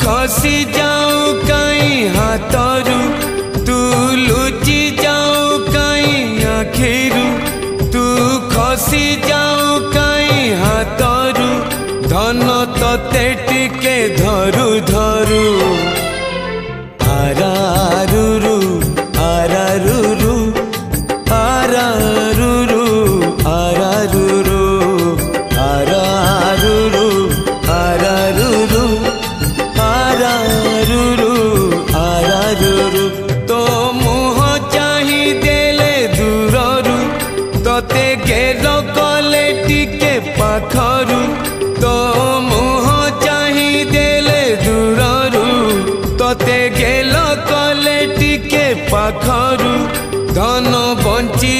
खसी जाऊ कहीं हाथरू तू लुचि जाऊ कहीं आखिरू तू खसी जाऊ कहीं हाथरू धन तते टिके धरू धरू आरारुरु आरारुरु आरारुरु आरारुरु आरारुरु आरारुरु आरारुरु आरारुरु तो मुह चाही देले दूररू तते घेर कले टिके पाखरू तो मुह चाही देले दूररू तते गेल कले टिके पाखरू धन बंची